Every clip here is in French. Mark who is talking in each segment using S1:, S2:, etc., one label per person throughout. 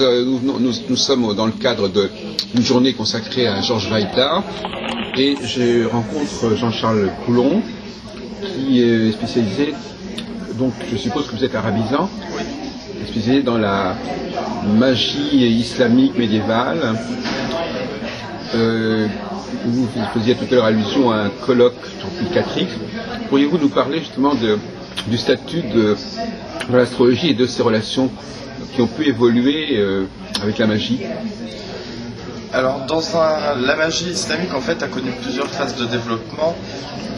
S1: nous sommes dans le cadre d'une journée consacrée à Georges Weida et je rencontre Jean-Charles Coulon qui est spécialisé, donc je suppose que vous êtes arabisant, spécialisé dans la magie islamique médiévale. Vous faisiez tout à l'heure allusion à un colloque sur Picatrix. Pourriez-vous nous parler justement du statut de l'astrologie et de ses relations qui ont pu évoluer avec la magie?
S2: Alors, la magie islamique, en fait, a connu plusieurs phases de développement,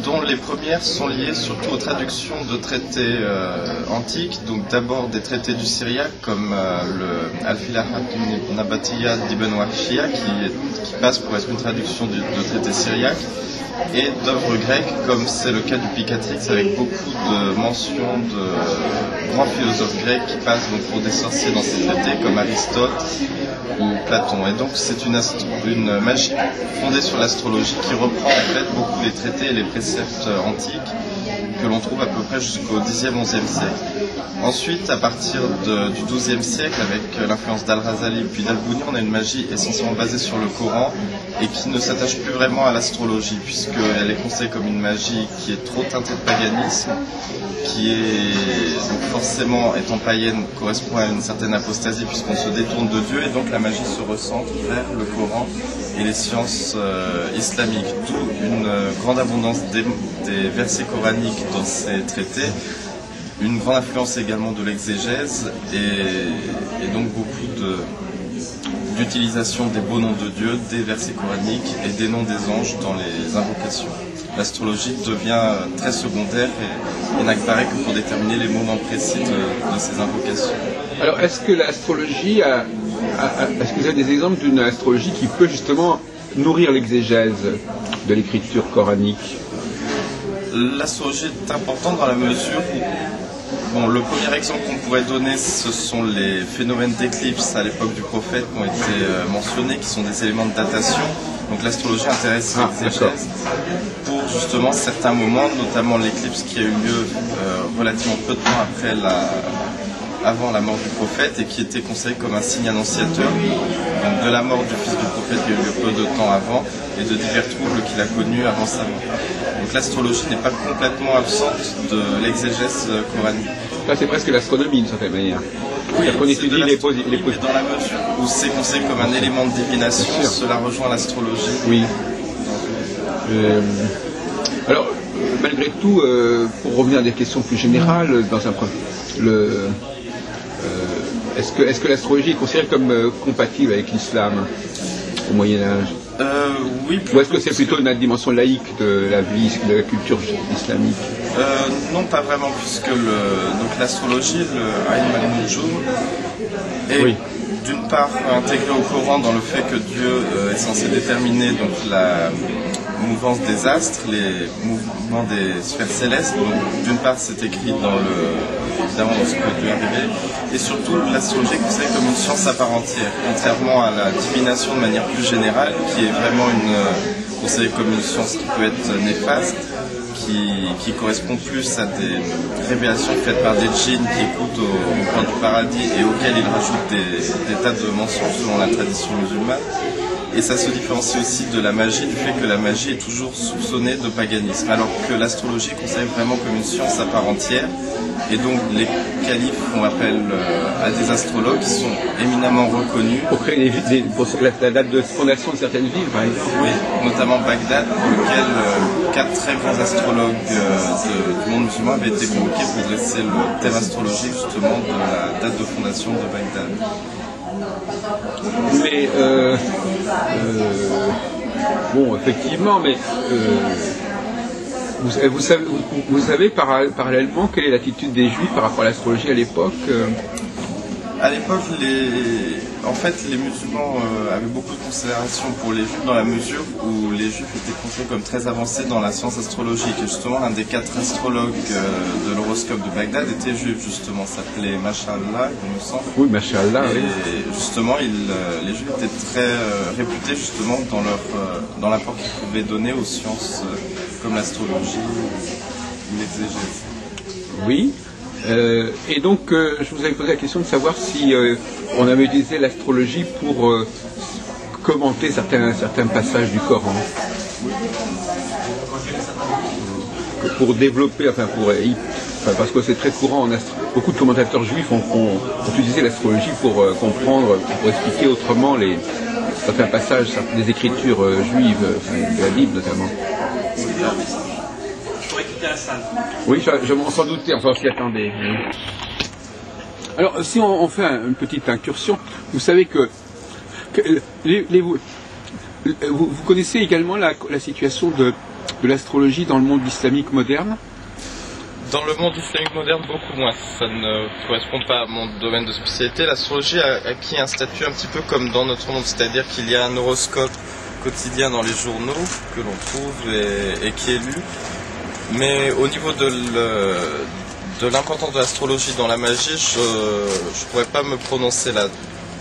S2: dont les premières sont liées surtout aux traductions de traités antiques, donc d'abord des traités du syriaque, comme le Al-Filahat Nabatiya d'Ibn Wahshiyya, qui passe pour être une traduction de traités syriaques, et d'œuvres grecques, comme c'est le cas du Picatrix, avec beaucoup de mentions de grands philosophes grecs qui passent donc pour des sorciers dans ces traités, comme Aristote ou Platon. Et donc c'est une magie fondée sur l'astrologie qui reprend en fait beaucoup les traités et les préceptes antiques que l'on trouve à peu près jusqu'au Xe, XIe siècle. Ensuite, à partir du XIIe siècle, avec l'influence d'Al-Razali puis d'Al-Bouni, on a une magie essentiellement basée sur le Coran et qui ne s'attache plus vraiment à l'astrologie, puisqu'elle est considérée comme une magie qui est trop teintée de paganisme, qui est donc forcément, étant païenne, correspond à une certaine apostasie puisqu'on se détourne de Dieu, et donc la magie se recentre vers le Coran et les sciences islamiques, d'où une grande abondance des versets coraniques dans ces traités, une grande influence également de l'exégèse et donc beaucoup d'utilisation des beaux noms de Dieu, des versets coraniques et des noms des anges dans les invocations. L'astrologie devient très secondaire et n'apparaît que pour déterminer les moments précis de ces invocations.
S1: Alors, est-ce que l'astrologie est-ce que vous avez des exemples d'une astrologie qui peut justement nourrir l'exégèse de l'écriture coranique?
S2: L'astrologie est importante dans la mesure où le premier exemple qu'on pourrait donner, ce sont les phénomènes d'éclipse à l'époque du prophète qui ont été mentionnés, qui sont des éléments de datation. Donc l'astrologie intéresse l'exégèse pour justement certains moments, notamment l'éclipse qui a eu lieu relativement peu de temps avant la mort du prophète et qui était considéré comme un signe annonciateur donc de la mort du fils du prophète qui a eu lieu peu de temps avant et de divers troubles qu'il a connus avant sa mort. Donc l'astrologie n'est pas complètement absente de l'exégèse coranique.
S1: Là, c'est presque l'astronomie d'une certaine manière.
S2: Oui,
S1: on étudie les
S2: dans la mesure où c'est considéré comme un élément de divination, cela rejoint l'astrologie.
S1: Oui. Alors, malgré tout, pour revenir à des questions plus générales, est-ce que l'astrologie est considérée comme compatible avec l'islam au Moyen-Âge?
S2: Oui.
S1: Ou est-ce que c'est plutôt une dimension laïque de la vie, de la culture islamique?
S2: Non, pas vraiment, puisque l'astrologie, le Aïm al-Nujum, est d'une part intégré au Coran dans le fait que Dieu est censé déterminer donc la mouvance des astres, les mouvements des sphères célestes. Donc, d'une part, c'est écrit évidemment dans ce que Dieu a révélé, et surtout l'astrologie est considérée comme une science à part entière, contrairement à la divination de manière plus générale, qui est vraiment considérée comme une science qui peut être néfaste, qui correspond plus à des révélations faites par des djinns qui écoutent au point du paradis et auxquels ils rajoutent des tas de mensonges selon la tradition musulmane. Et ça se différencie aussi de la magie, du fait que la magie est toujours soupçonnée de paganisme, alors que l'astrologie est considérée vraiment comme une science à part entière. Et donc les califes font appel à des astrologues qui sont éminemment reconnus.
S1: Pour créer pour la date de fondation de certaines villes, par exemple.
S2: Oui, notamment Bagdad, pour lequel 4 très grands astrologues du monde musulman avaient été convoqués pour dresser le thème astrologique justement de la date de fondation de Bagdad.
S1: Mais bon, effectivement, mais vous savez parallèlement quelle est l'attitude des Juifs par rapport à l'astrologie à l'époque?
S2: À l'époque, les musulmans avaient beaucoup de considération pour les Juifs dans la mesure où les Juifs étaient considérés comme très avancés dans la science astrologique. Et justement, un des 4 astrologues de l'horoscope de Bagdad était juif, justement, s'appelait Masha'Allah, il me semble.
S1: Oui, Masha'Allah, oui.
S2: Et justement, les Juifs étaient très réputés justement dans l'apport qu'ils pouvaient donner aux sciences comme l'astrologie ou l'exégèse.
S1: Oui. Et donc, je vous avais posé la question de savoir si on avait utilisé l'astrologie pour commenter certains passages du Coran. Pour développer, parce que c'est très courant, beaucoup de commentateurs juifs ont utilisé l'astrologie pour comprendre, pour expliquer autrement certains passages des écritures juives, de la Bible notamment. Oui, je m'en s'en doutais, enfin, s'y attendait. Alors, si on fait une petite incursion, vous savez que vous connaissez également la situation de l'astrologie dans le monde islamique moderne?
S2: Dans le monde islamique moderne, beaucoup moins. Ça ne correspond pas à mon domaine de spécialité. L'astrologie a acquis un statut un petit peu comme dans notre monde, c'est-à-dire qu'il y a un horoscope quotidien dans les journaux que l'on trouve et qui est lu. Mais au niveau de l'importance de l'astrologie dans la magie, je ne pourrais pas me prononcer là.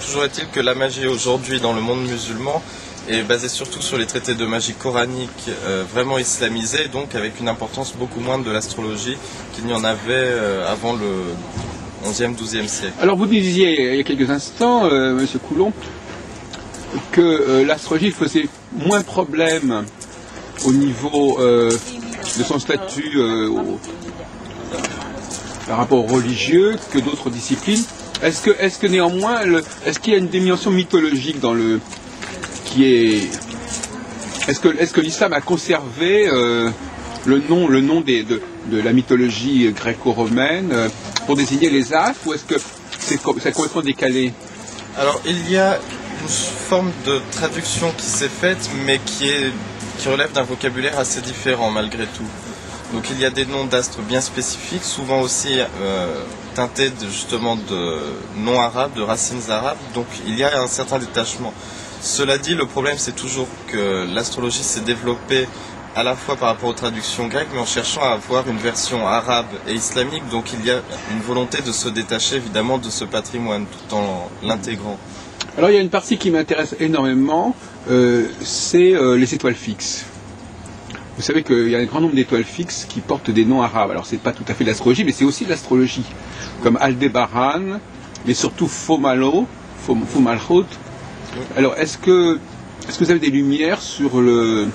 S2: Toujours est-il que la magie aujourd'hui dans le monde musulman est basée surtout sur les traités de magie coranique vraiment islamisés, donc avec une importance beaucoup moindre de l'astrologie qu'il n'y en avait avant le 11e, 12e siècle.
S1: Alors vous disiez il y a quelques instants, Monsieur Coulon, que l'astrologie faisait moins problème au niveau de son statut par rapport aux religieux que d'autres disciplines. Est-ce que néanmoins, est-ce qu'il y a une dimension mythologique dans est-ce que l'islam a conservé le nom de la mythologie gréco-romaine pour désigner les astres, ou est-ce que c'est complètement décalé?
S2: Alors il y a une forme de traduction qui s'est faite, mais qui relève d'un vocabulaire assez différent malgré tout. Donc il y a des noms d'astres bien spécifiques, souvent aussi teintés justement de noms arabes, de racines arabes, donc il y a un certain détachement. Cela dit, le problème c'est toujours que l'astrologie s'est développée à la fois par rapport aux traductions grecques, mais en cherchant à avoir une version arabe et islamique, donc il y a une volonté de se détacher évidemment de ce patrimoine tout en l'intégrant.
S1: Alors il y a une partie qui m'intéresse énormément, c'est les étoiles fixes. Vous savez qu'il y a un grand nombre d'étoiles fixes qui portent des noms arabes. Alors c'est pas tout à fait de l'astrologie, mais c'est aussi de l'astrologie, comme Aldébaran, mais surtout Fomalhaut. Alors est-ce que vous avez des lumières sur le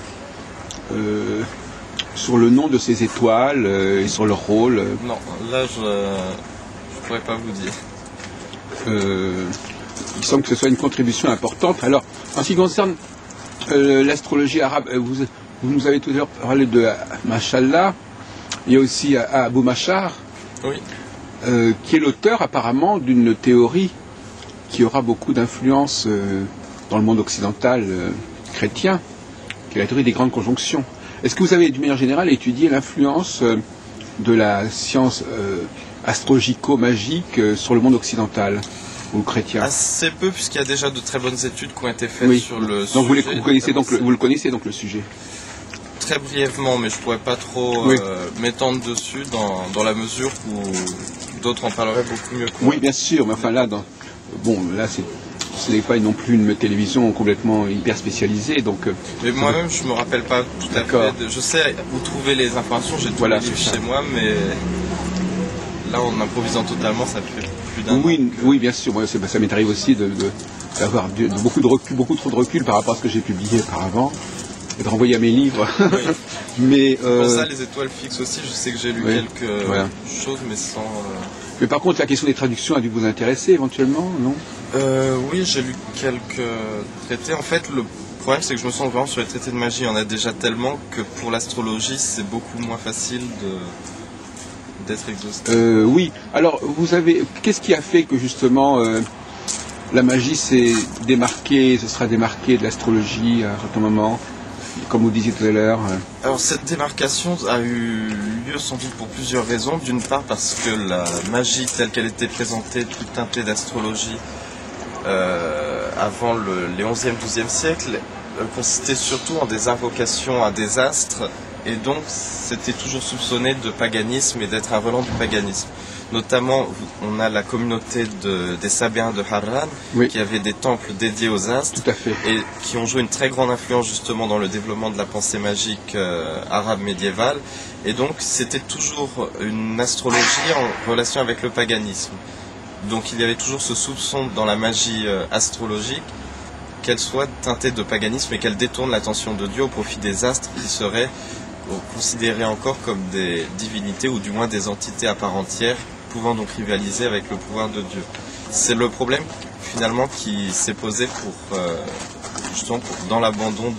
S1: nom de ces étoiles et sur leur rôle?
S2: Non, là je pourrais pas vous dire.
S1: Il semble que ce soit une contribution importante. Alors, en ce qui concerne l'astrologie arabe, vous nous avez tout à l'heure parlé de Mashallah. Il y a aussi Abu Mashar,
S2: oui.
S1: Qui est l'auteur apparemment d'une théorie qui aura beaucoup d'influence dans le monde occidental chrétien, qui est la théorie des grandes conjonctions. Est-ce que vous avez, d'une manière générale, étudié l'influence de la science astrologico-magique sur le monde occidental ou chrétien?
S2: Assez peu, puisqu'il y a déjà de très bonnes études qui ont été faites sur le sujet.
S1: Donc vous le connaissez donc le sujet?
S2: Très brièvement, mais je ne pourrais pas trop m'étendre dessus dans la mesure où d'autres en parleraient beaucoup mieux que moi.
S1: Oui, bien sûr, mais enfin là, ce n'est pas non plus une télévision complètement hyper spécialisée, donc.
S2: Mais moi-même, je me rappelle pas tout à fait. Je sais où trouver les informations. J'ai tous les livres chez moi, mais là, en improvisant totalement, ça fait plus d'un an.
S1: Oui, bien sûr. Moi, ça m'est arrivé aussi d'avoir beaucoup trop de recul par rapport à ce que j'ai publié auparavant et de renvoyer à mes livres.
S2: Oui.
S1: Mais
S2: pour ça, les étoiles fixes aussi, je sais que j'ai lu quelques choses, mais sans.
S1: Mais par contre, la question des traductions a dû vous intéresser éventuellement, non?
S2: Oui, j'ai lu quelques traités. En fait, le problème, c'est que je me sens vraiment sur les traités de magie. Il y en a déjà tellement que pour l'astrologie, c'est beaucoup moins facile d'être exhaustif.
S1: Oui. Alors, qu'est-ce qui a fait que justement la magie se sera démarquée de l'astrologie à un certain moment, comme vous disiez tout à l'heure?
S2: Alors cette démarcation a eu lieu sans doute pour plusieurs raisons. D'une part parce que la magie telle qu'elle était présentée, toute teintée d'astrologie, avant les 11e, 12e siècles, consistait surtout en des invocations à des astres, et donc c'était toujours soupçonné de paganisme et d'être un volant du paganisme. Notamment, on a la communauté des Sabéens de Harran,
S1: oui,
S2: qui avaient des temples dédiés aux astres,
S1: tout à fait,
S2: et qui ont joué une très grande influence justement dans le développement de la pensée magique arabe médiévale. Et donc, c'était toujours une astrologie en relation avec le paganisme. Donc, il y avait toujours ce soupçon dans la magie astrologique qu'elle soit teintée de paganisme et qu'elle détourne l'attention de Dieu au profit des astres qui seraient considérés encore comme des divinités ou du moins des entités à part entière pouvant donc rivaliser avec le pouvoir de Dieu. C'est le problème finalement qui s'est posé justement dans l'abandon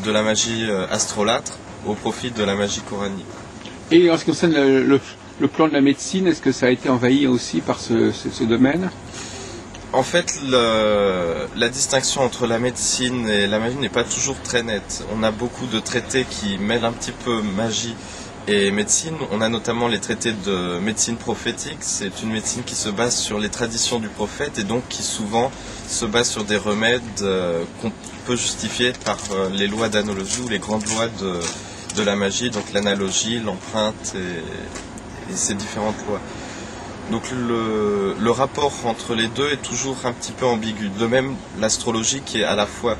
S2: de la magie astrolâtre au profit de la magie coranique.
S1: Et en ce qui concerne le plan de la médecine, est-ce que ça a été envahi aussi par ce domaine ?
S2: En fait, la distinction entre la médecine et la magie n'est pas toujours très nette. On a beaucoup de traités qui mêlent un petit peu magie et médecine. On a notamment les traités de médecine prophétique. C'est une médecine qui se base sur les traditions du prophète et donc qui souvent se base sur des remèdes qu'on peut justifier par les lois d'analogie ou les grandes lois de la magie, donc l'analogie, l'empreinte et ces différentes lois. Donc le rapport entre les deux est toujours un petit peu ambigu. De même, l'astrologie qui est à la fois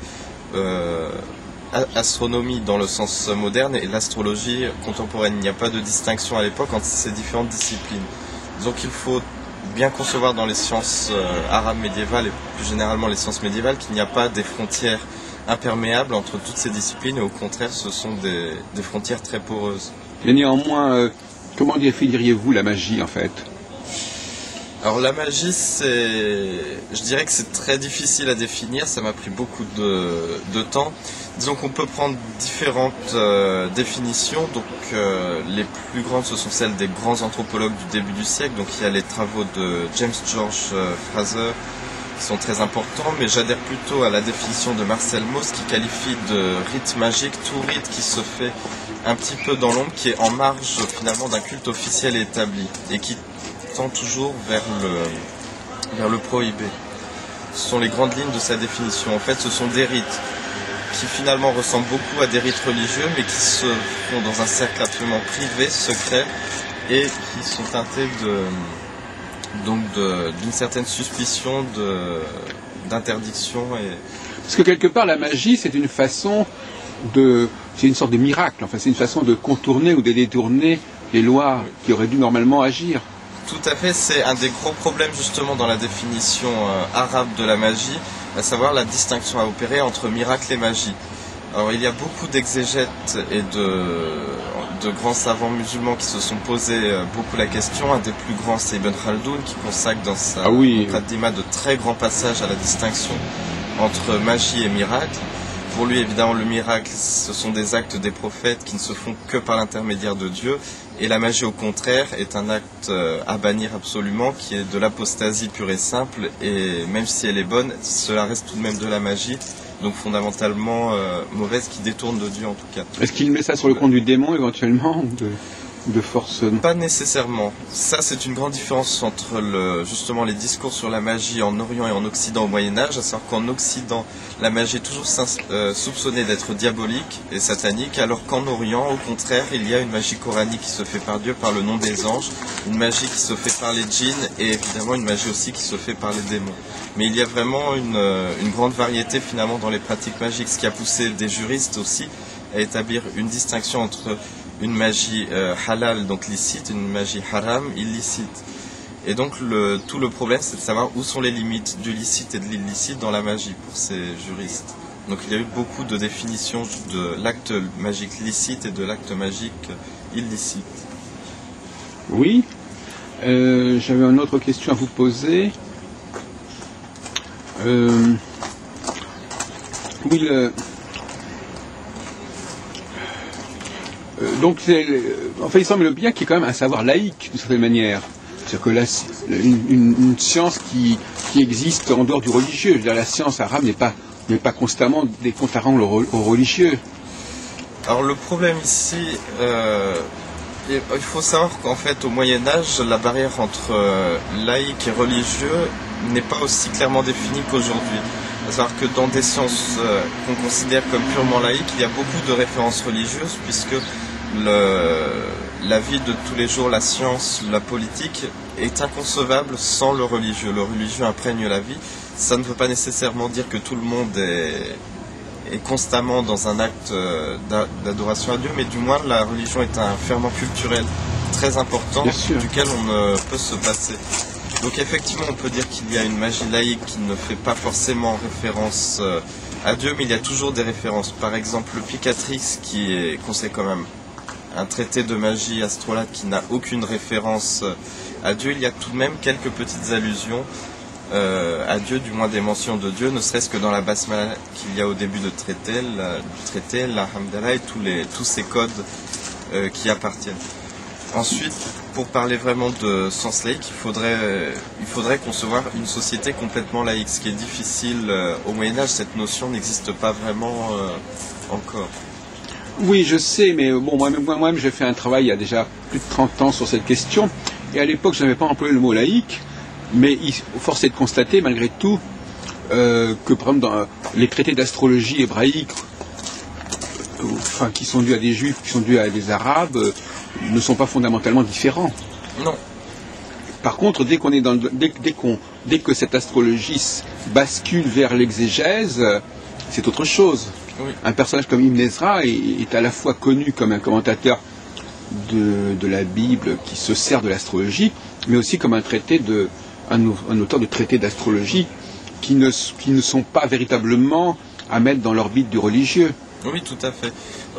S2: astronomie dans le sens moderne et l'astrologie contemporaine. Il n'y a pas de distinction à l'époque entre ces différentes disciplines. Donc il faut bien concevoir dans les sciences arabes médiévales et plus généralement les sciences médiévales qu'il n'y a pas des frontières imperméables entre toutes ces disciplines et au contraire ce sont des frontières très poreuses.
S1: Et néanmoins, comment définiriez-vous la magie en fait ?
S2: Alors la magie, je dirais que c'est très difficile à définir, ça m'a pris beaucoup de temps. Disons qu'on peut prendre différentes définitions, donc les plus grandes ce sont celles des grands anthropologues du début du siècle, donc il y a les travaux de James George Fraser qui sont très importants, mais j'adhère plutôt à la définition de Marcel Mauss qui qualifie de rite magique tout rite qui se fait un petit peu dans l'ombre, qui est en marge finalement d'un culte officiel et établi, et qui toujours vers le prohibé. Ce sont les grandes lignes de sa définition. En fait, ce sont des rites qui finalement ressemblent beaucoup à des rites religieux, mais qui se font dans un cercle absolument privé, secret, et qui sont teintés d'une certaine suspicion d'interdiction.
S1: Parce que quelque part, la magie, c'est une façon c'est une sorte de miracle. Enfin, c'est une façon de contourner ou de détourner les lois qui auraient dû normalement agir.
S2: Tout à fait, c'est un des gros problèmes justement dans la définition arabe de la magie, à savoir la distinction à opérer entre miracle et magie. Alors il y a beaucoup d'exégètes et de grands savants musulmans qui se sont posés beaucoup la question. Un des plus grands, c'est Ibn Khaldoun, qui consacre dans sa Muqaddima de très grands passages à la distinction entre magie et miracle. Pour lui, évidemment, le miracle, ce sont des actes des prophètes qui ne se font que par l'intermédiaire de Dieu. Et la magie, au contraire, est un acte à bannir absolument, qui est de l'apostasie pure et simple. Et même si elle est bonne, cela reste tout de même de la magie, donc fondamentalement mauvaise, qui détourne de Dieu en tout cas.
S1: Est-ce qu'il met ça sur le compte du démon éventuellement, de force?
S2: Pas nécessairement. Ça, c'est une grande différence entre justement les discours sur la magie en Orient et en Occident au Moyen-Âge, à savoir qu'en Occident, la magie est toujours soupçonnée d'être diabolique et satanique, alors qu'en Orient, au contraire, il y a une magie coranique qui se fait par Dieu, par le nom des anges, une magie qui se fait par les djinns et évidemment une magie aussi qui se fait par les démons. Mais il y a vraiment une grande variété finalement dans les pratiques magiques, ce qui a poussé des juristes aussi à établir une distinction entre une magie halal, donc licite, et une magie haram, illicite. Et donc tout le problème, c'est de savoir où sont les limites du licite et de l'illicite dans la magie pour ces juristes. Donc il y a eu beaucoup de définitions de l'acte magique licite et de l'acte magique illicite.
S1: Oui, j'avais une autre question à vous poser. Oui, donc, en fait, il semble bien qu'il y ait quand même un savoir laïque, d'une certaine manière. C'est-à-dire que une science qui existe en dehors du religieux. Je veux dire, la science arabe n'est pas constamment des comptes à rendre aux religieux.
S2: Alors, le problème ici, il faut savoir qu'en fait, au Moyen-Âge, la barrière entre laïque et religieux n'est pas aussi clairement définie qu'aujourd'hui. À savoir que dans des sciences qu'on considère comme purement laïques, il y a beaucoup de références religieuses, puisque la vie de tous les jours, la science, la politique est inconcevable sans le religieux. Le religieux imprègne la vie. Ça ne veut pas nécessairement dire que tout le monde est constamment dans un acte d'adoration à Dieu, mais du moins la religion est un ferment culturel très important duquel on ne peut se passer. Donc effectivement, on peut dire qu'il y a une magie laïque qui ne fait pas forcément référence à Dieu, mais il y a toujours des références. Par exemple, le Picatrix, qui est considéré comme un traité de magie astrolabe qui n'a aucune référence à Dieu, il y a tout de même quelques petites allusions à Dieu, du moins des mentions de Dieu, ne serait-ce que dans la basmala qu'il y a au début du traité, la hamdallah et tous ces codes qui appartiennent. Ensuite, pour parler vraiment de sens laïque, il faudrait concevoir une société complètement laïque, ce qui est difficile. Au Moyen-Âge, cette notion n'existe pas vraiment encore.
S1: Oui, je sais, mais bon, moi-même, j'ai fait un travail il y a déjà plus de 30 ans sur cette question, et à l'époque, je n'avais pas employé le mot laïque, mais force est de constater, malgré tout, que, par exemple, dans les traités d'astrologie hébraïque, qui sont dus à des juifs, qui sont dus à des arabes, ne sont pas fondamentalement différents.
S2: Non.
S1: Par contre, dès que cette astrologie bascule vers l'exégèse, c'est autre chose.
S2: Oui.
S1: Un personnage comme Ibn Ezra est à la fois connu comme un commentateur de la Bible qui se sert de l'astrologie, mais aussi comme un auteur de traités d'astrologie qui ne sont pas véritablement à mettre dans l'orbite du religieux.
S2: Oui, tout à fait.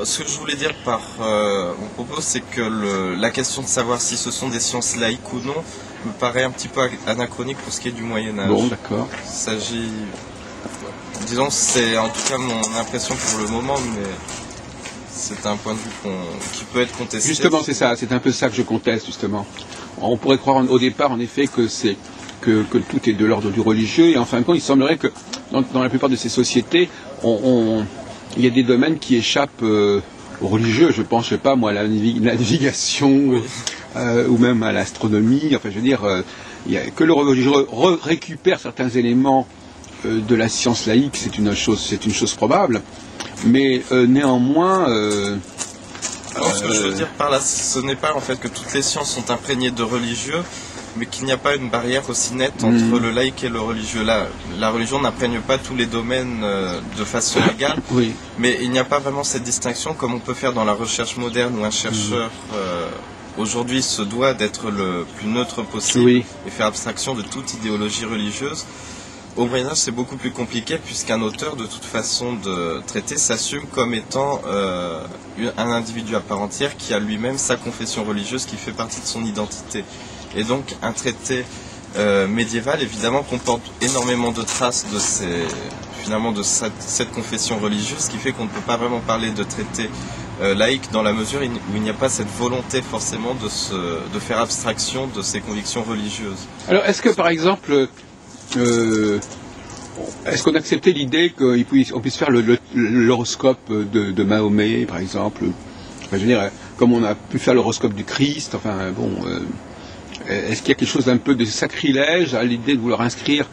S2: Ce que je voulais dire par mon propos, c'est que la question de savoir si ce sont des sciences laïques ou non me paraît un petit peu anachronique pour ce qui est du Moyen-Âge.
S1: Bon, d'accord.
S2: Il s'agit... Disons, c'est en tout cas mon impression pour le moment, mais c'est un point de vue qui peut être contesté.
S1: Justement, c'est ça, c'est un peu ça que je conteste, justement. On pourrait croire au départ, en effet, que tout est de l'ordre du religieux, et en fin de compte, il semblerait que dans la plupart de ces sociétés, il y a des domaines qui échappent aux religieux. Je pense, je sais pas, moi, à la navigation, ou même à l'astronomie. Enfin, je veux dire, que le religieux récupère certains éléments de la science laïque, c'est une chose probable. Mais néanmoins...
S2: ce que je veux dire par là, ce n'est pas en fait que toutes les sciences sont imprégnées de religieux, mais qu'il n'y a pas une barrière aussi nette entre le laïque et le religieux. La religion n'imprègne pas tous les domaines de façon égale,
S1: oui.
S2: Mais il n'y a pas vraiment cette distinction comme on peut faire dans la recherche moderne où un chercheur aujourd'hui se doit d'être le plus neutre possible,
S1: oui.
S2: Et faire abstraction de toute idéologie religieuse. Au Moyen-Âge, c'est beaucoup plus compliqué puisqu'un auteur, de toute façon de traiter, s'assume comme étant un individu à part entière qui a lui-même sa confession religieuse qui fait partie de son identité. Et donc, un traité médiéval, évidemment, comporte énormément de traces de cette confession religieuse, ce qui fait qu'on ne peut pas vraiment parler de traité laïque dans la mesure où il n'y a pas cette volonté forcément de faire abstraction de ses convictions religieuses.
S1: Alors, est-ce que, par exemple... est-ce qu'on acceptait l'idée qu'on puisse faire l'horoscope de Mahomet, par exemple? Enfin, je veux dire, comme on a pu faire l'horoscope du Christ, enfin bon, est-ce qu'il y a quelque chose d'un peu de sacrilège à l'idée de vouloir inscrire,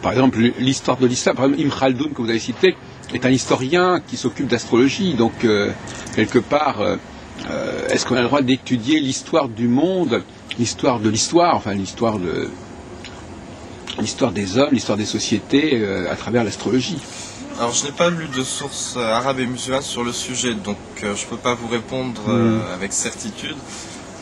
S1: par exemple, l'histoire de l'islam? Par exemple, Ibn Khaldoun, que vous avez cité, est un historien qui s'occupe d'astrologie, donc quelque part, est-ce qu'on a le droit d'étudier l'histoire du monde, l'histoire de l'histoire, enfin l'histoire des hommes, l'histoire des sociétés à travers l'astrologie?
S2: Alors je n'ai pas lu de sources arabes et musulmanes sur le sujet, donc je ne peux pas vous répondre avec certitude.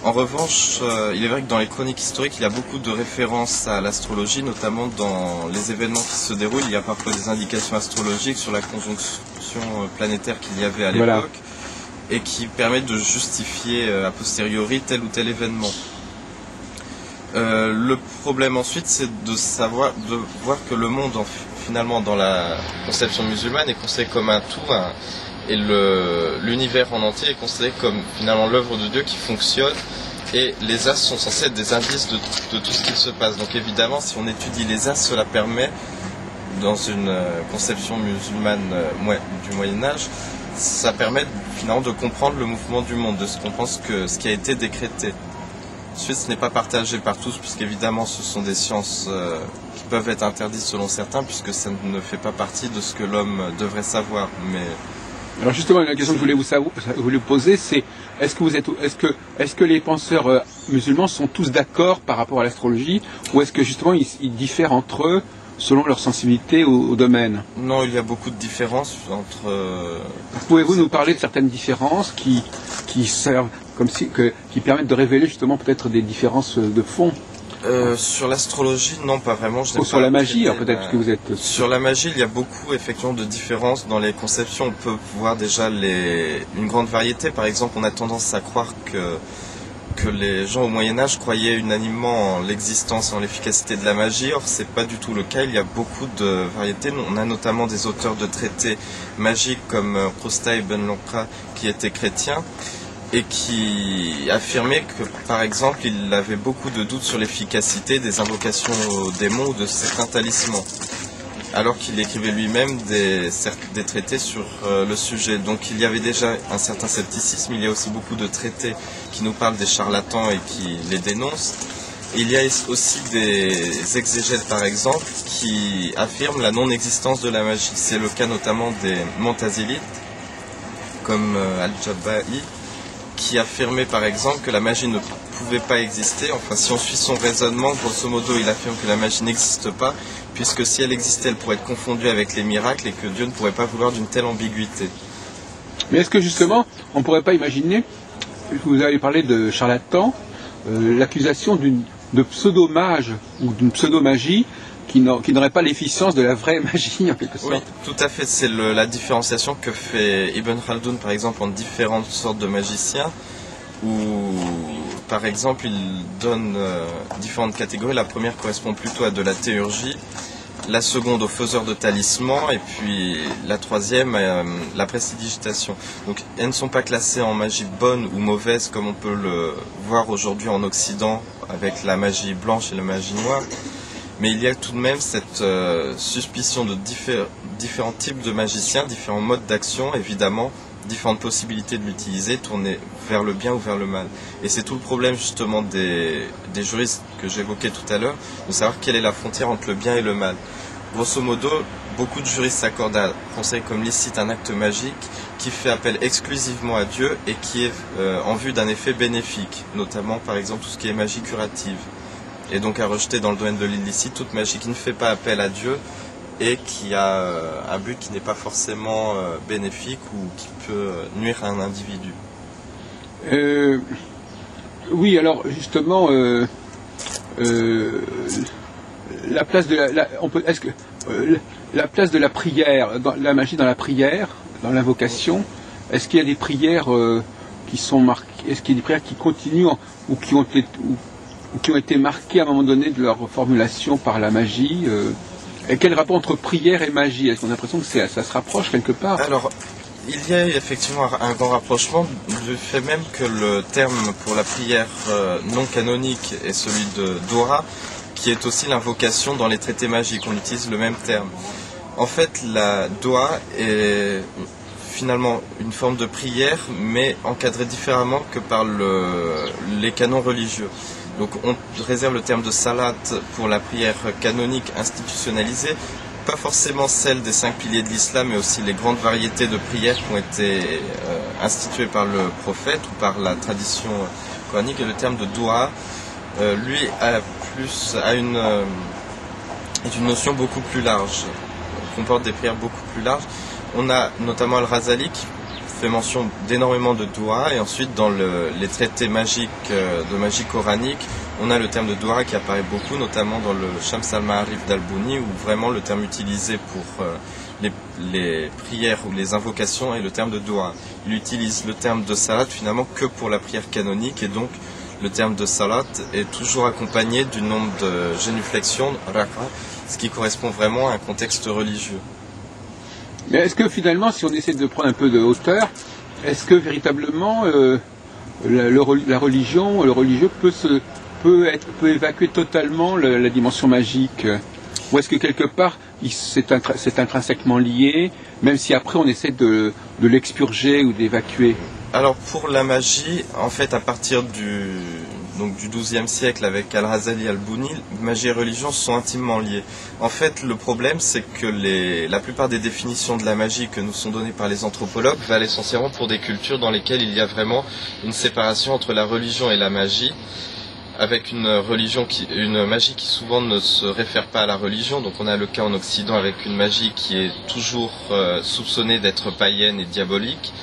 S2: En revanche, il est vrai que dans les chroniques historiques, il y a beaucoup de références à l'astrologie, notamment dans les événements qui se déroulent. Il y a parfois des indications astrologiques sur la conjonction planétaire qu'il y avait à l'époque, voilà. Et qui permettent de justifier a posteriori tel ou tel événement. Le problème ensuite, c'est de voir que le monde, finalement, dans la conception musulmane, est considéré comme un tout, et l'univers en entier est considéré comme finalement l'œuvre de Dieu qui fonctionne, et les astres sont censés être des indices de tout ce qui se passe. Donc évidemment, si on étudie les astres, cela permet, dans une conception musulmane du Moyen-Âge, ça permet finalement de comprendre le mouvement du monde, de comprendre ce qui a été décrété. Ensuite, ce n'est pas partagé par tous, puisqu'évidemment, ce sont des sciences qui peuvent être interdites selon certains, puisque ça ne fait pas partie de ce que l'homme devrait savoir. Mais
S1: Alors justement, la question que je voulais vous poser, c'est est-ce que les penseurs musulmans sont tous d'accord par rapport à l'astrologie, ou est-ce que justement ils diffèrent entre eux selon leur sensibilité au domaine?
S2: Non, il y a beaucoup de différences entre...
S1: Pouvez-vous nous parler de certaines différences qui servent qui permettent de révéler justement peut-être des différences de fond?
S2: Sur l'astrologie, non, pas vraiment.
S1: Ou sur la magie, peut-être que vous êtes...
S2: Sur la magie, il y a beaucoup effectivement de différences dans les conceptions. On peut voir déjà une grande variété. Par exemple, on a tendance à croire que les gens au Moyen-Âge croyaient unanimement en l'existence et en l'efficacité de la magie. Or, c'est pas du tout le cas. Il y a beaucoup de variétés. On a notamment des auteurs de traités magiques comme Prosta ibn Lankra, qui était chrétien, et qui affirmait que, par exemple, il avait beaucoup de doutes sur l'efficacité des invocations aux démons ou de certains talismans, alors qu'il écrivait lui-même des traités sur le sujet. Donc il y avait déjà un certain scepticisme. Il y a aussi beaucoup de traités qui nous parlent des charlatans et qui les dénoncent. Il y a aussi des exégètes, par exemple, qui affirment la non-existence de la magie. C'est le cas notamment des Montazilites, comme Al-Jabba'i, qui affirmait par exemple que la magie ne pouvait pas exister. Enfin, si on suit son raisonnement, grosso modo, il affirme que la magie n'existe pas, puisque si elle existait, elle pourrait être confondue avec les miracles et que Dieu ne pourrait pas vouloir d'une telle ambiguïté.
S1: Mais est-ce que justement, on ne pourrait pas imaginer, vous avez parlé de charlatan, l'accusation de pseudo-mage ou d'une pseudo-magie qui n'aurait pas l'efficience de la vraie magie en quelque sorte?
S2: Oui, tout à fait. C'est la différenciation que fait Ibn Khaldoun par exemple en différentes sortes de magiciens, où par exemple il donne différentes catégories. La première correspond plutôt à de la théurgie, la seconde aux faiseurs de talismans, et puis la troisième la prestidigitation. Donc elles ne sont pas classées en magie bonne ou mauvaise comme on peut le voir aujourd'hui en Occident avec la magie blanche et la magie noire. Mais il y a tout de même cette suspicion de différents types de magiciens, différents modes d'action, évidemment, différentes possibilités de l'utiliser, tourner vers le bien ou vers le mal. Et c'est tout le problème justement des juristes que j'évoquais tout à l'heure, de savoir quelle est la frontière entre le bien et le mal. Grosso modo, beaucoup de juristes s'accordent à considérer comme licite un acte magique qui fait appel exclusivement à Dieu et qui est en vue d'un effet bénéfique, notamment par exemple tout ce qui est magie curative. Et donc à rejeter dans le domaine de l'illicite toute magie qui ne fait pas appel à Dieu et qui a un but qui n'est pas forcément bénéfique ou qui peut nuire à un individu.
S1: Oui, alors justement, la place de la place de la prière, la magie dans la prière, dans l'invocation, est-ce qu'il y a des prières qui sont marquées, est-ce qu'il y a des prières qui continuent ou qui ont été marquées à un moment donné de leur formulation par la magie? Et quel rapport entre prière et magie? Est-ce qu'on a l'impression que ça se rapproche quelque part?
S2: Alors, il y a effectivement un grand rapprochement du fait même que le terme pour la prière non canonique est celui de Dua, qui est aussi l'invocation dans les traités magiques. On utilise le même terme. En fait, la Dua est finalement une forme de prière, mais encadrée différemment que par les canons religieux. Donc on réserve le terme de salat pour la prière canonique institutionnalisée, pas forcément celle des 5 piliers de l'islam, mais aussi les grandes variétés de prières qui ont été instituées par le prophète ou par la tradition coranique. Et le terme de dua, lui, est une notion beaucoup plus large, comporte des prières beaucoup plus larges. On a notamment Al-Razali qui fait mention d'énormément de dua, et ensuite dans les traités magiques de magie coranique, on a le terme de dua qui apparaît beaucoup, notamment dans le Shams al-Ma'arif d'Al-Bouni, où vraiment le terme utilisé pour les prières ou les invocations est le terme de dua. Il utilise le terme de salat finalement que pour la prière canonique, et donc le terme de salat est toujours accompagné du nombre de génuflexions, raka, ce qui correspond vraiment à un contexte religieux.
S1: Mais est-ce que finalement, si on essaie de prendre un peu de hauteur, est-ce que véritablement la religion, le religieux peut évacuer totalement la dimension magique? Ou est-ce que quelque part c'est intrinsèquement lié, même si après on essaie de l'expurger ou d'évacuer?
S2: Alors pour la magie, en fait, à partir du donc du XIIe siècle avec Al-Razali Al-Bouni, magie et religion sont intimement liées. En fait, le problème, c'est que la plupart des définitions de la magie que nous sont données par les anthropologues valent essentiellement pour des cultures dans lesquelles il y a vraiment une séparation entre la religion et la magie, avec une magie qui souvent ne se réfère pas à la religion. Donc on a le cas en Occident avec une magie qui est toujours soupçonnée d'être païenne et diabolique.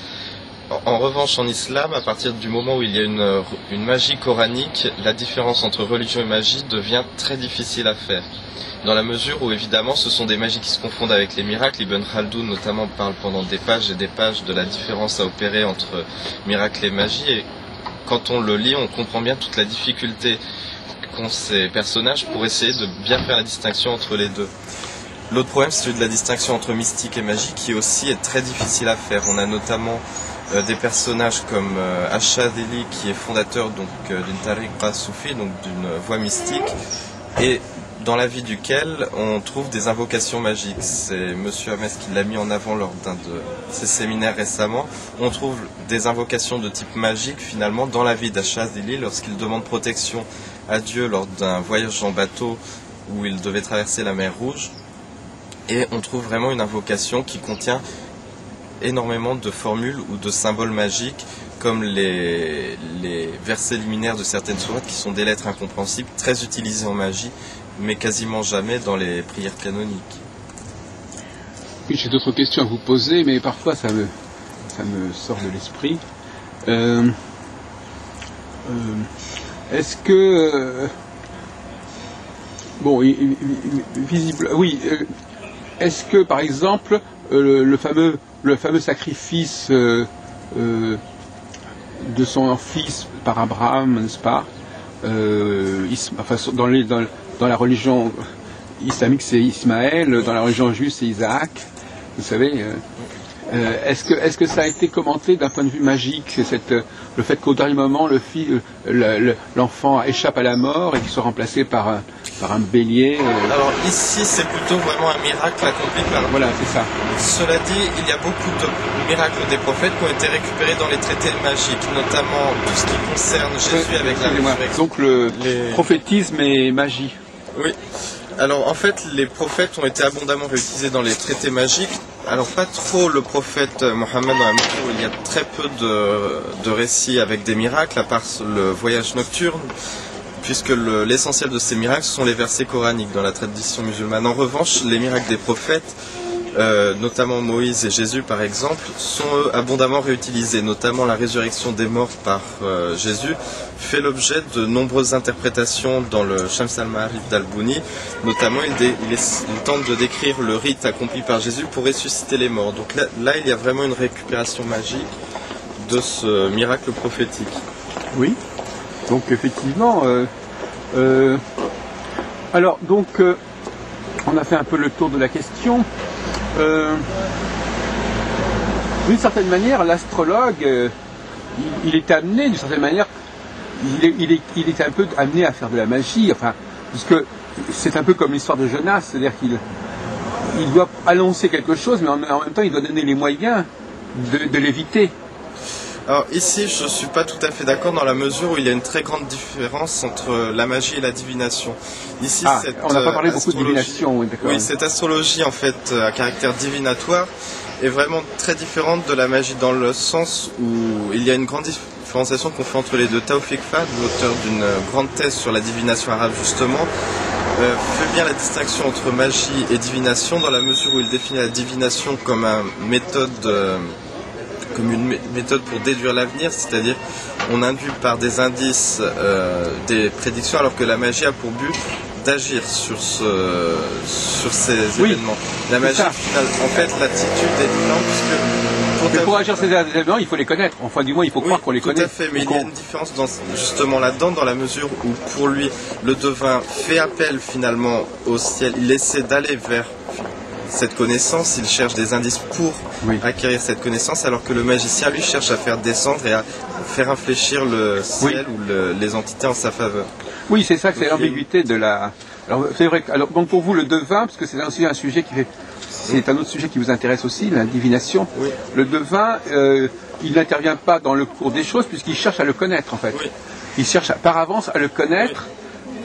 S2: En revanche, en islam, à partir du moment où il y a une magie coranique, la différence entre religion et magie devient très difficile à faire. Dans la mesure où, évidemment, ce sont des magies qui se confondent avec les miracles. Ibn Khaldoun, notamment, parle pendant des pages et des pages de la différence à opérer entre miracles et magie. Et quand on le lit, on comprend bien toute la difficulté qu'ont ces personnages pour essayer de bien faire la distinction entre les deux. L'autre problème, c'est celui de la distinction entre mystique et magie, qui aussi est très difficile à faire. On a notamment des personnages comme Ash-Shadhili, qui est fondateur d'une tariqa soufi, donc d'une voie mystique, et dans la vie duquel on trouve des invocations magiques. C'est Monsieur Hamès qui l'a mis en avant lors d'un de ses séminaires récemment. On trouve des invocations de type magique finalement dans la vie d'Ash-Shadhili lorsqu'il demande protection à Dieu lors d'un voyage en bateau où il devait traverser la mer Rouge. Et on trouve vraiment une invocation qui contient énormément de formules ou de symboles magiques, comme les versets liminaires de certaines sourates qui sont des lettres incompréhensibles, très utilisées en magie, mais quasiment jamais dans les prières canoniques.
S1: Oui, j'ai d'autres questions à vous poser, mais parfois ça me sort de l'esprit. Est-ce que... bon, visible... Oui, est-ce que, par exemple, le fameux sacrifice de son fils par Abraham, n'est-ce pas, dans la religion islamique c'est Ismaël, dans la religion juive c'est Isaac, vous savez, est-ce que ça a été commenté d'un point de vue magique, le fait qu'au dernier moment l'enfant échappe à la mort et qu'il soit remplacé par un bélier
S2: Alors ici c'est plutôt vraiment un miracle accompli par...
S1: Voilà, c'est ça.
S2: Cela dit, il y a beaucoup de miracles des prophètes qui ont été récupérés dans les traités magiques, notamment tout ce qui concerne Jésus avec la résurrection.
S1: Donc prophétisme et magie.
S2: Oui. Alors en fait, les prophètes ont été abondamment réutilisés dans les traités magiques. Alors pas trop le prophète Mohammed, où il y a très peu de récits avec des miracles, à part le voyage nocturne, puisque l'essentiel de ces miracles sont les versets coraniques dans la tradition musulmane. En revanche, les miracles des prophètes, notamment Moïse et Jésus par exemple, sont abondamment réutilisés, notamment la résurrection des morts par Jésus fait l'objet de nombreuses interprétations dans le Shams al-Ma'arif d'Al-Bouni. Notamment il tente de décrire le rite accompli par Jésus pour ressusciter les morts. Donc là il y a vraiment une récupération magique de ce miracle prophétique.
S1: Oui, donc effectivement alors donc on a fait un peu le tour de la question. D'une certaine manière, l'astrologue, il est amené, d'une certaine manière, il est un peu amené à faire de la magie, enfin, puisque c'est un peu comme l'histoire de Jonas, c'est-à-dire qu'il doit annoncer quelque chose, mais en même temps, il doit donner les moyens de l'éviter.
S2: Alors ici, je ne suis pas tout à fait d'accord dans la mesure où il y a une très grande différence entre la magie et la divination. Ici,
S1: on n'a pas parlé beaucoup de divination. Oui, d'accord.
S2: Oui, cette astrologie en fait à caractère divinatoire est vraiment très différente de la magie dans le sens où il y a une grande différenciation qu'on fait entre les deux. Tawfiq Fahd, l'auteur d'une grande thèse sur la divination arabe justement, fait bien la distinction entre magie et divination dans la mesure où il définit la divination comme une méthode pour déduire l'avenir, c'est-à-dire on induit par des indices des prédictions, alors que la magie a pour but d'agir sur ces événements. La magie, en fait, l'attitude est différente puisque...
S1: pour agir sur ces événements, il faut les connaître. Enfin, du moins, il faut croire qu'on les connaît.
S2: Tout à fait, mais il y a une différence justement là-dedans, dans la mesure où, pour lui, le devin fait appel finalement au ciel. Il essaie d'aller vers cette connaissance, il cherche des indices pour acquérir cette connaissance, alors que le magicien, lui, cherche à faire descendre et à faire infléchir le ciel ou les entités en sa faveur.
S1: Oui, c'est ça, c'est l'ambiguïté de la... Alors, c'est vrai que, alors, donc pour vous, le devin, parce que c'est aussi un sujet qui fait... C'est un autre sujet qui vous intéresse aussi, la divination.
S2: Oui.
S1: Le devin, il n'intervient pas dans le cours des choses, puisqu'il cherche à le connaître, en fait.
S2: Oui.
S1: Il cherche par avance à le connaître.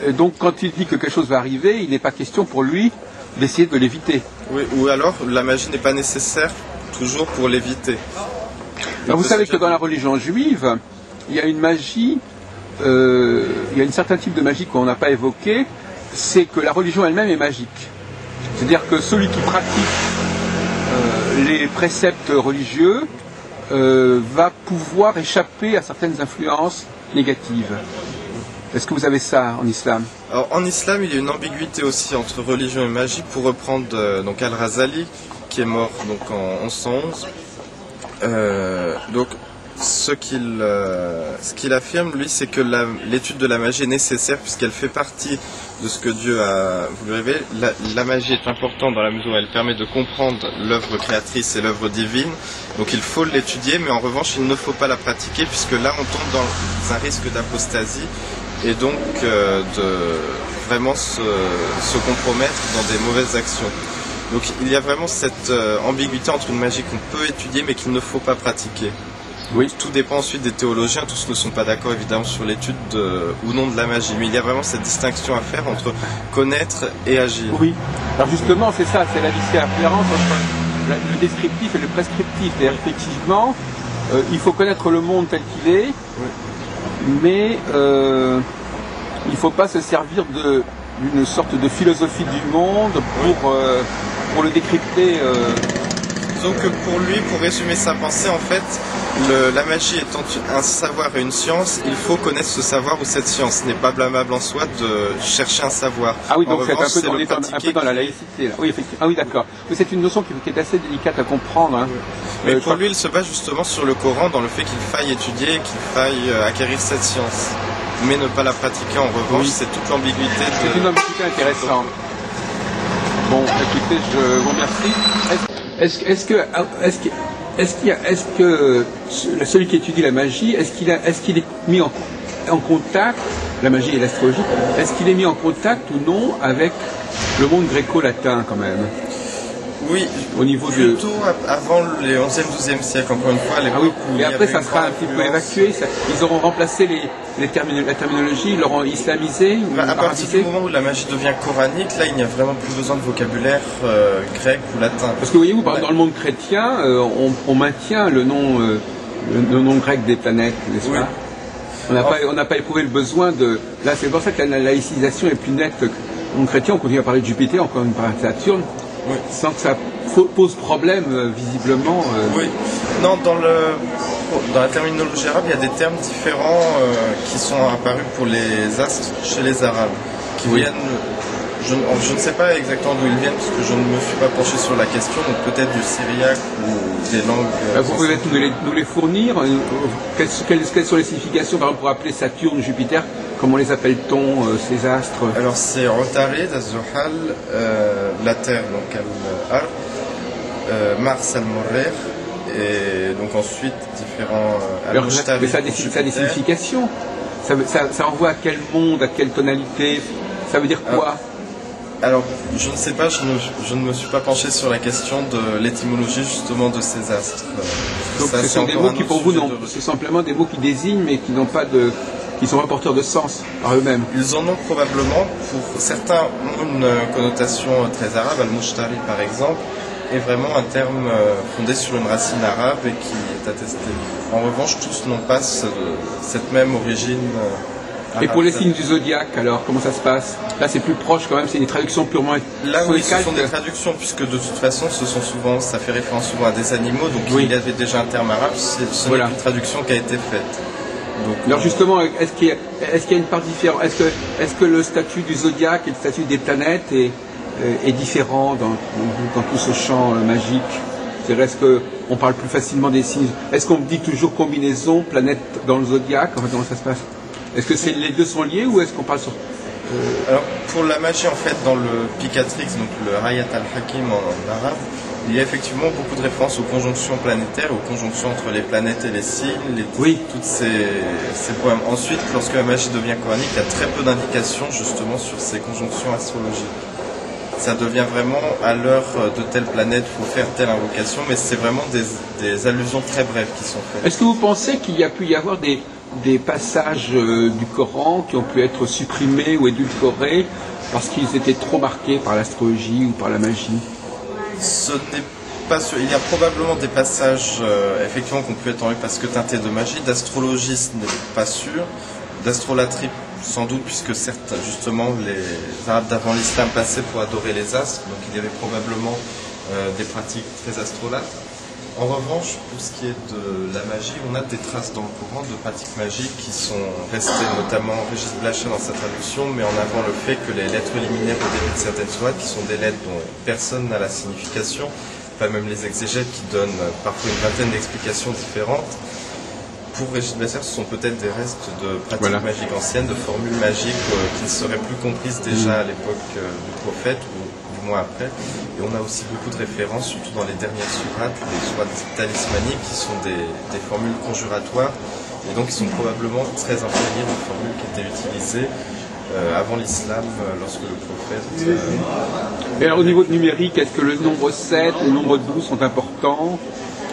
S1: Donc quand il dit que quelque chose va arriver, il n'est pas question pour lui d'essayer de l'éviter.
S2: Oui, ou alors la magie n'est pas nécessaire toujours pour l'éviter.
S1: Vous savez que dans la religion juive, il y a une magie, il y a un certain type de magie qu'on n'a pas évoqué, c'est que la religion elle-même est magique. C'est-à-dire que celui qui pratique les préceptes religieux va pouvoir échapper à certaines influences négatives. Est-ce que vous avez ça en islam?
S2: Alors, en islam, il y a une ambiguïté aussi entre religion et magie, pour reprendre donc Al-Razali, qui est mort donc en 1111. Donc, ce qu'il affirme, lui, c'est que l'étude de la magie est nécessaire puisqu'elle fait partie de ce que Dieu a voulu révéler. La magie est importante dans la mesure où elle permet de comprendre l'œuvre créatrice et l'œuvre divine. Donc il faut l'étudier, mais en revanche, il ne faut pas la pratiquer puisque là, on tombe dans un risque d'apostasie et donc de vraiment se compromettre dans des mauvaises actions. Donc il y a vraiment cette ambiguïté entre une magie qu'on peut étudier mais qu'il ne faut pas pratiquer.
S1: Oui.
S2: Tout dépend ensuite des théologiens, tous ne sont pas d'accord évidemment sur l'étude ou non de la magie, mais il y a vraiment cette distinction à faire entre connaître et agir.
S1: Oui, alors justement c'est ça, c'est la différence entre le descriptif et le prescriptif. C'est-à-dire effectivement, il faut connaître le monde tel qu'il est, mais il ne faut pas se servir d'une sorte de philosophie du monde pour le décrypter.
S2: Donc pour lui, pour résumer sa pensée, en fait, la magie étant un savoir et une science, il faut connaître ce savoir ou cette science. Ce n'est pas blâmable en soi de chercher un savoir.
S1: Ah oui, donc
S2: revanche,
S1: c'est un peu dans la laïcité. Là. Oui, effectivement. Ah oui, d'accord. Mais c'est une notion qui est assez délicate à comprendre. Hein.
S2: Mais pour lui, il se base justement sur le Coran, dans le fait qu'il faille étudier, qu'il faille acquérir cette science. Mais ne pas la pratiquer, en revanche, c'est toute l'ambiguïté.
S1: C'est une ambiguïté intéressante. Bon, écoutez, je vous remercie. Est-ce que celui qui étudie la magie, est-ce qu'il est mis en contact, la magie et l'astrologie, est-ce qu'il est mis en contact ou non avec le monde gréco-latin quand même?
S2: Oui,
S1: au niveau
S2: plutôt avant les 11e, 12e siècle, encore une fois.
S1: Ah oui, et après ça sera un petit peu évacué, ils auront remplacé la terminologie, ils l'auront islamisé.
S2: À partir du moment où la magie devient coranique, là il n'y a vraiment plus besoin de vocabulaire grec ou latin.
S1: Parce que voyez-vous, dans le monde chrétien, on maintient le nom grec des planètes, n'est-ce pas? On n'a pas éprouvé le besoin de... Là, c'est pour ça que la laïcisation est plus nette. En chrétien, on continue à parler de Jupiter, on continue à parler de Saturne.
S2: Oui.
S1: Sans que ça pose problème, visiblement.
S2: Oui. Non, dans la terminologie arabe, il y a des termes différents qui sont apparus pour les astres chez les Arabes, qui viennent... Je ne sais pas exactement d'où ils viennent, parce que je ne me suis pas penché sur la question, donc peut-être du syriaque ou des langues...
S1: Vous pouvez nous les fournir. Quelles sont les significations, par exemple, pour appeler Saturne, Jupiter? Comment les appelle-t-on, ces astres?
S2: Alors c'est Rotarid, Az-Zuhal, la Terre, donc Al-Ar, Mars, Al-Morrer, et donc ensuite différents...
S1: Mais ça a des significations. Ça envoie à quel monde, à quelle tonalité? Ça veut dire quoi?
S2: Alors, je ne sais pas, je ne me suis pas penché sur la question de l'étymologie justement de ces astres.
S1: Donc ce sont des mots qui pour vous, c'est simplement des mots qui désignent, mais qui n'ont pas de... qui sont apporteurs de sens par eux-mêmes.
S2: Ils en ont probablement, pour certains ont une connotation très arabe, al-Mushtari par exemple, est vraiment un terme fondé sur une racine arabe et qui est attesté. En revanche, tous n'ont pas cette même origine arabe.
S1: Et pour les signes du zodiaque, alors, comment ça se passe? Là, c'est plus proche quand même, c'est des traductions purement...
S2: Là, oui, ce sont des traductions, puisque de toute façon, ça fait référence souvent à des animaux, donc oui. Il y avait déjà un terme arabe, ce n'est qu'une traduction qui a été faite. Donc,
S1: alors justement, est-ce qu'il y a une part différente? Est-ce que le statut du zodiaque et le statut des planètes est différent dans tout ce champ magique? Est-ce qu'on parle plus facilement des signes? Est-ce qu'on dit toujours combinaison, planète dans le zodiaque? Enfin, comment ça se passe? Est-ce que les deux sont liés ou est-ce qu'on parle sur...
S2: Alors, pour la magie, en fait, dans le Picatrix, donc le Hayat al-Hakim en arabe, il y a effectivement beaucoup de références aux conjonctions planétaires, aux conjonctions entre les planètes et les signes, toutes ces poèmes. Ensuite, lorsque la magie devient coranique, il y a très peu d'indications justement sur ces conjonctions astrologiques. Ça devient vraiment à l'heure de telle planète, il faut faire telle invocation, mais c'est vraiment des allusions très brèves qui sont faites.
S1: Est-ce que vous pensez qu'il y a pu y avoir des passages du Coran qui ont pu être supprimés ou édulcorés parce qu'ils étaient trop marqués par l'astrologie ou par la magie?
S2: Ce n'est pas sûr. Il y a probablement des passages effectivement qui ont pu être enlevés parce que teintés de magie. D'astrologie, ce n'est pas sûr. D'astrolatrie, sans doute, puisque certes, justement, les Arabes d'avant l'islam passaient pour adorer les astres, donc il y avait probablement des pratiques très astrolates. En revanche, pour ce qui est de la magie, on a des traces dans le Coran de pratiques magiques qui sont restées, notamment Régis Blachet dans sa traduction, mais en avant le fait que les lettres liminaires au début de certaines sourates, qui sont des lettres dont personne n'a la signification, pas même les exégètes qui donnent parfois une vingtaine d'explications différentes. Pour Régis Blachet, ce sont peut-être des restes de pratiques magiques anciennes, de formules magiques qui ne seraient plus comprises déjà à l'époque du prophète ou du moins après. Et on a aussi beaucoup de références, surtout dans les dernières sourates, les sourates talismaniques, qui sont des formules conjuratoires, et donc qui sont probablement très imprégnées de formules qui étaient utilisées avant l'islam, lorsque le prophète...
S1: Et alors au niveau numérique, est-ce que le nombre 7, le nombre 12 sont importants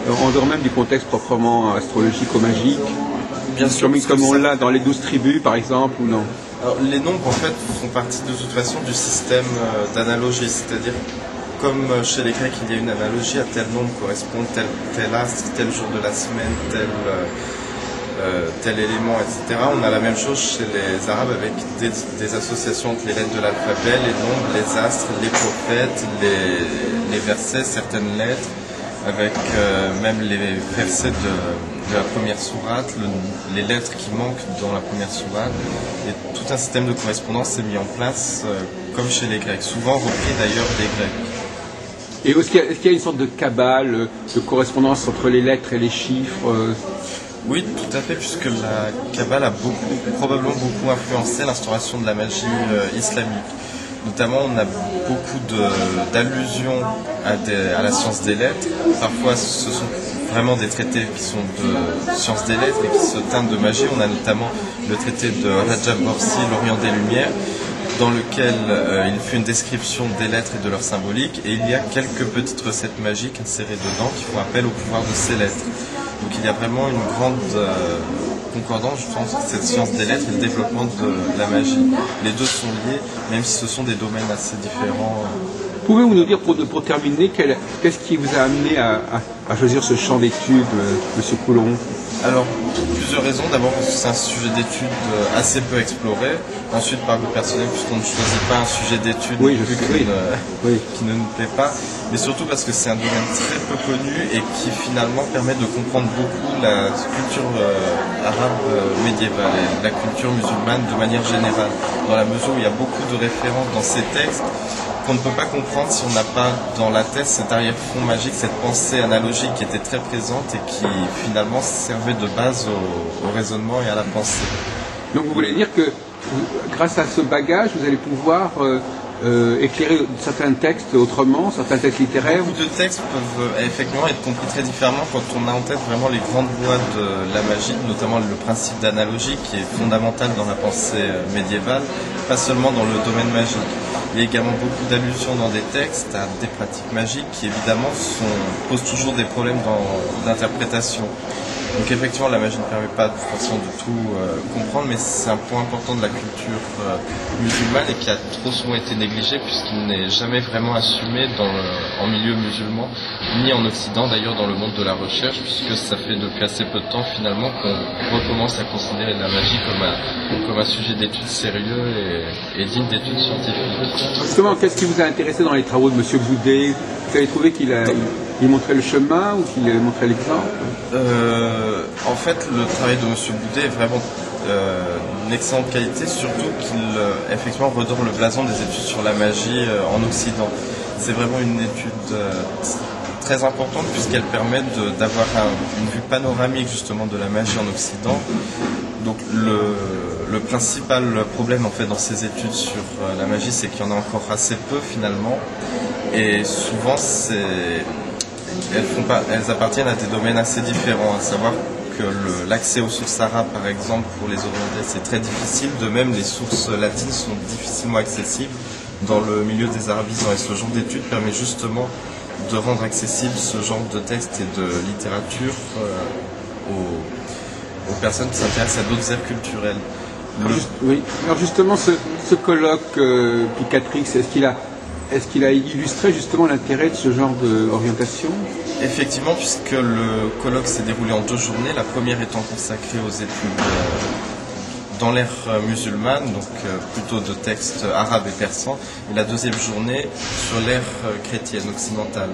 S1: en dehors même du contexte proprement astrologique ou magique?
S2: Bien sûr,
S1: comme on l'a dans les 12 tribus par exemple, ou non?
S2: Alors, les nombres en fait font partie de toute façon du système d'analogie, c'est-à-dire comme chez les Grecs il y a une analogie, à tel nombre correspond tel astre, tel jour de la semaine, tel élément, etc. On a la même chose chez les Arabes avec des associations entre les lettres de l'alphabet, les nombres, les astres, les prophètes, les versets, certaines lettres, avec même les versets de la première sourate, les lettres qui manquent dans la première sourate, et tout un système de correspondance s'est mis en place, comme chez les Grecs, souvent repris d'ailleurs des Grecs.
S1: Et est-ce qu'il y a une sorte de cabale, de correspondance entre les lettres et les chiffres?
S2: Oui, tout à fait, puisque la Kabbale a probablement beaucoup influencé l'instauration de la magie islamique. Notamment, on a beaucoup d'allusions à la science des lettres. Parfois, ce sont vraiment des traités qui sont de science des lettres et qui se teintent de magie. On a notamment le traité de Rajab Borsi, L'Orient des Lumières, dans lequel il fait une description des lettres et de leur symbolique. Et il y a quelques petites recettes magiques insérées dedans qui font appel au pouvoir de ces lettres. Donc il y a vraiment une grande concordance, je pense, entre cette science des lettres et le développement de la magie. Les deux sont liés, même si ce sont des domaines assez différents.
S1: Pouvez-vous nous dire, pour terminer, qu'est-ce qui vous a amené à choisir ce champ d'études, M. Coulon?
S2: Alors, plusieurs raisons. D'abord, parce que c'est un sujet d'études assez peu exploré. Ensuite, par goût personnel, puisqu'on ne choisit pas un sujet d'études qui ne nous plaît pas. Mais surtout parce que c'est un domaine très peu connu et qui finalement permet de comprendre beaucoup la culture arabe médiévale et la culture musulmane de manière générale. Dans la mesure où il y a beaucoup de références dans ces textes qu'on ne peut pas comprendre si on n'a pas dans la tête cet arrière-fond magique, cette pensée analogique qui était très présente et qui finalement servait de base au raisonnement et à la pensée.
S1: Donc vous voulez dire que grâce à ce bagage, vous allez pouvoir éclairer certains textes autrement, certains textes littéraires?
S2: Beaucoup de textes peuvent effectivement être compris très différemment quand on a en tête vraiment les grandes voies de la magie, notamment le principe d'analogie qui est fondamental dans la pensée médiévale, pas seulement dans le domaine magique. Il y a également beaucoup d'allusions dans des textes à des pratiques magiques qui évidemment posent toujours des problèmes d'interprétation. Donc effectivement la magie ne permet pas forcément de tout comprendre, mais c'est un point important de la culture musulmane et qui a trop souvent été négligé puisqu'il n'est jamais vraiment assumé en milieu musulman, ni en Occident d'ailleurs dans le monde de la recherche, puisque ça fait depuis assez peu de temps finalement qu'on recommence à considérer la magie comme un sujet d'études sérieux et digne d'études scientifiques.
S1: Justement, qu'est-ce qui vous a intéressé dans les travaux de M. Boudet? Vous avez trouvé qu'il montrait le chemin ou qu'il montrait l'exemple?
S2: En fait, le travail de M. Boudet est vraiment d'une excellente qualité, surtout qu'il effectivement redore le blason des études sur la magie en Occident. C'est vraiment une étude très importante puisqu'elle permet d'avoir une vue panoramique justement de la magie en Occident. Donc le principal problème en fait dans ces études sur la magie, c'est qu'il y en a encore assez peu finalement, et souvent elles appartiennent à des domaines assez différents, à savoir que l'accès aux sources arabes par exemple pour les Orientaux c'est très difficile, de même les sources latines sont difficilement accessibles dans le milieu des arabisants, et ce genre d'études permet justement de rendre accessible ce genre de textes et de littérature au personnes qui s'intéressent à d'autres aires culturelles.
S1: Oui. Alors justement, ce colloque Picatrix, est-ce qu'il a illustré justement l'intérêt de ce genre d'orientation?
S2: Effectivement, puisque le colloque s'est déroulé en 2 journées, la première étant consacrée aux études dans l'ère musulmane, donc plutôt de textes arabes et persans, et la deuxième journée sur l'ère chrétienne occidentale.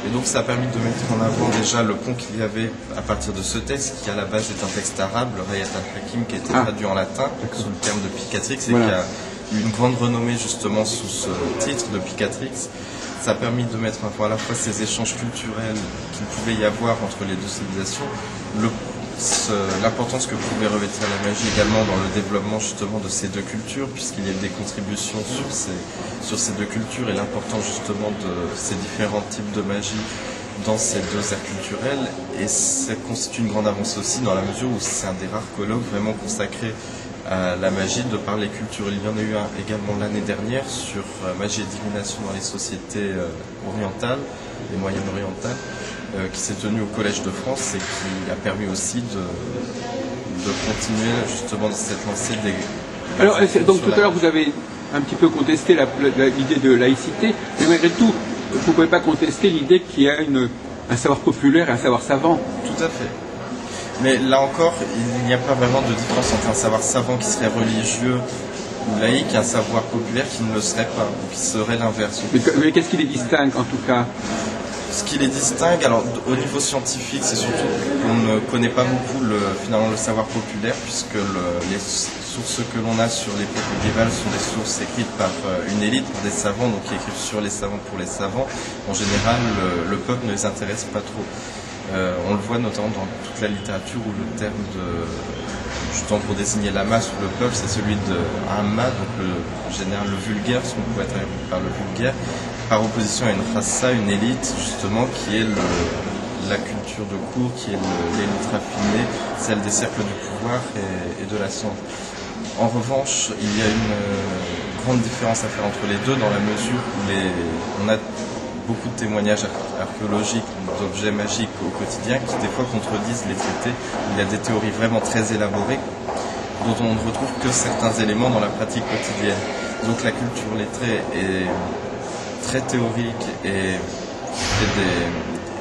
S2: Et donc ça a permis de mettre en avant déjà le pont qu'il y avait à partir de ce texte, qui à la base est un texte arabe, le Rayat al-Hakim, qui a été traduit en latin sous le terme de Picatrix, et qui a eu une grande renommée justement sous ce titre de Picatrix. Ça a permis de mettre en avant à la fois ces échanges culturels qu'il pouvait y avoir entre les deux civilisations, l'importance que pouvait revêtir la magie également dans le développement justement de ces deux cultures, puisqu'il y a des contributions sur ces deux cultures, et l'importance justement de ces différents types de magie dans ces deux aires culturelles. Et ça constitue une grande avancée aussi dans la mesure où c'est un des rares colloques vraiment consacrés à la magie de par les cultures. Il y en a eu un également l'année dernière sur magie et divination dans les sociétés orientales et moyen-orientales, qui s'est tenu au Collège de France et qui a permis aussi de continuer justement dans cette lancée des...
S1: Alors, donc tout à l'heure vous avez un petit peu contesté l'idée de laïcité, mais malgré tout, vous ne pouvez pas contester l'idée qu'il y a un savoir populaire et un savoir savant.
S2: Tout à fait. Mais là encore, il n'y a pas vraiment de différence entre un savoir savant qui serait religieux ou laïque et un savoir populaire qui ne le serait pas, ou qui serait l'inverse.
S1: Mais qu'est-ce qui les distingue en tout cas?
S2: Ce qui les distingue, alors au niveau scientifique, c'est surtout qu'on ne connaît pas beaucoup finalement le savoir populaire, puisque les sources que l'on a sur l'époque médiévale sont des sources écrites par une élite, par des savants, donc qui écrivent sur les savants pour les savants. En général, le peuple ne les intéresse pas trop. On le voit notamment dans toute la littérature où le terme justement pour désigner la masse ou le peuple, c'est celui de Amma, donc en général le vulgaire, ce qu'on pourrait traduire par le vulgaire, par opposition à une rassa, une élite justement qui est la culture de cour, qui est l'élite raffinée, celle des cercles du pouvoir et de la science. En revanche, il y a une grande différence à faire entre les deux dans la mesure où on a beaucoup de témoignages archéologiques d'objets magiques au quotidien qui des fois contredisent les traités. Il y a des théories vraiment très élaborées dont on ne retrouve que certains éléments dans la pratique quotidienne. Donc la culture lettrée est très théorique et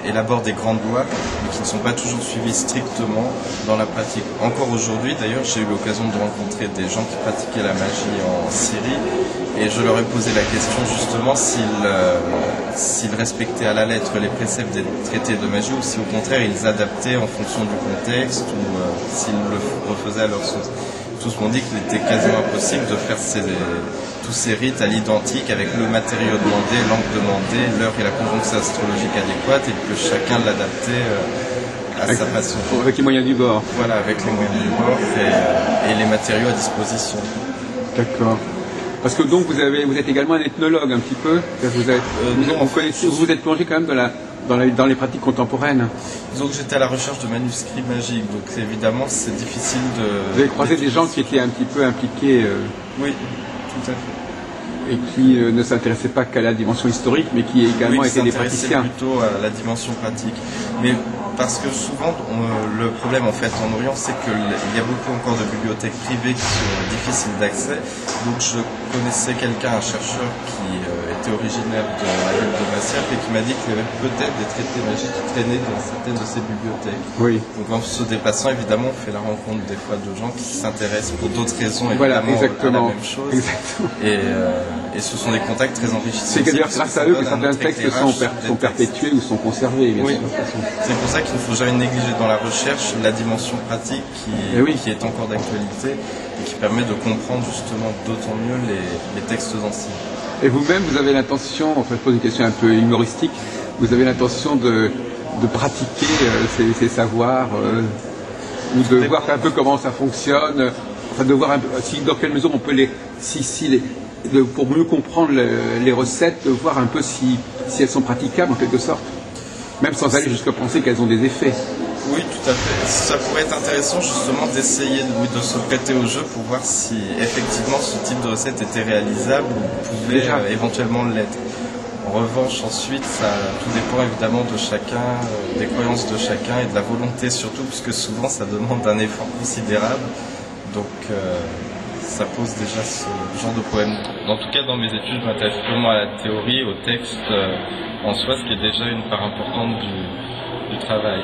S2: élabore des grandes lois, mais qui ne sont pas toujours suivies strictement dans la pratique. Encore aujourd'hui, d'ailleurs, j'ai eu l'occasion de rencontrer des gens qui pratiquaient la magie en Syrie, et je leur ai posé la question justement s'ils respectaient à la lettre les préceptes des traités de magie, ou si au contraire ils adaptaient en fonction du contexte, ou s'ils le refaisaient à leur sauce. Tous m'ont dit qu'il était quasiment impossible de faire tous ces rites à l'identique avec le matériau demandé, l'angle demandé, l'heure et la conjonction astrologique adéquate, et que chacun l'adaptait à sa façon.
S1: Avec les moyens du bord.
S2: Voilà, avec les moyens du bord et les matériaux à disposition.
S1: D'accord. Parce que donc vous êtes également un ethnologue un petit peu. Vous êtes plongé quand même dans les pratiques contemporaines.
S2: Donc j'étais à la recherche de manuscrits magiques, donc évidemment c'est difficile de...
S1: Vous avez croisé des gens qui étaient un petit peu impliqués.
S2: Oui, tout à fait.
S1: Et qui ne s'intéressaient pas qu'à la dimension historique, mais qui également étaient des praticiens.
S2: Plutôt à la dimension pratique. Mais parce que souvent, le problème en fait en Orient, c'est qu'il y a beaucoup encore de bibliothèques privées qui sont difficiles d'accès. Donc je connaissais quelqu'un, un chercheur qui était originaire de la ville de Massiaf et qui m'a dit qu'il y avait peut-être des traités magiques qui traînaient dans certaines de ces bibliothèques.
S1: Oui.
S2: Donc en se déplaçant, évidemment, on fait la rencontre des fois de gens qui s'intéressent pour d'autres raisons
S1: voilà,
S2: évidemment à la même chose.
S1: Exactement.
S2: Et ce sont des contacts très enrichissants.
S1: C'est d'ailleurs grâce à eux que certains textes sont perpétués ou sont conservés. Bien sûr.
S2: C'est pour ça qu'il ne faut jamais négliger dans la recherche la dimension pratique qui est encore d'actualité et qui permet de comprendre justement d'autant mieux les textes anciens.
S1: Et vous-même, vous avez l'intention, enfin je pose une question un peu humoristique, vous avez l'intention de pratiquer ces savoirs ou de voir un peu comment ça fonctionne, enfin de voir un peu, dans quelle mesure on peut pour mieux comprendre les recettes, de voir un peu si elles sont praticables en quelque sorte, même sans aller jusqu'à penser qu'elles ont des effets.
S2: Oui, tout à fait. Ça pourrait être intéressant justement d'essayer de se prêter au jeu pour voir si effectivement ce type de recette était réalisable ou pouvait éventuellement l'être. En revanche, ensuite, tout dépend évidemment de chacun, des croyances de chacun et de la volonté surtout, puisque souvent ça demande un effort considérable. Donc ça pose déjà ce genre de problème. En tout cas, dans mes études, je m'intéresse purement à la théorie, au texte en soi, ce qui est déjà une part importante du travail.